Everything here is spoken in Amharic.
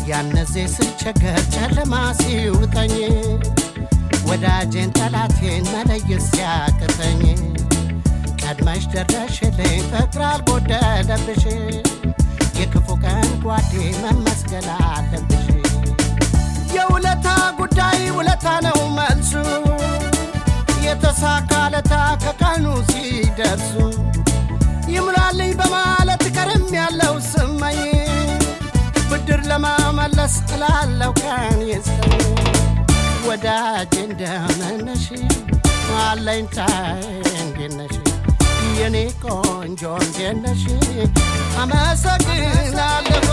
ያነዘ ስቸገር ጨለማ ሲውጠኝ ወዳጄን ጠላቴን መለየት ሲያቅተኝ ቀድመሽ ደረሽልኝ ፍቅር አልጎደለብሽ የክፉ ቀን ጓዴ መመስገን አለብሽ የውለታ ጉዳይ ውለታ ነው መልሱ የተሳካለታ ከቀኑ ሲደርሱ ይሙላልኝ በማለት ከርም ያለው ስመኝ ብድር ለማመለስ እላለው ቀን ይስጠኝ ወዳጄ እንደምነሽ አለኝታዬ እንዴት ነሽ የኔ ቆንጆ እንዴት ነሽ አመሰግናለሁ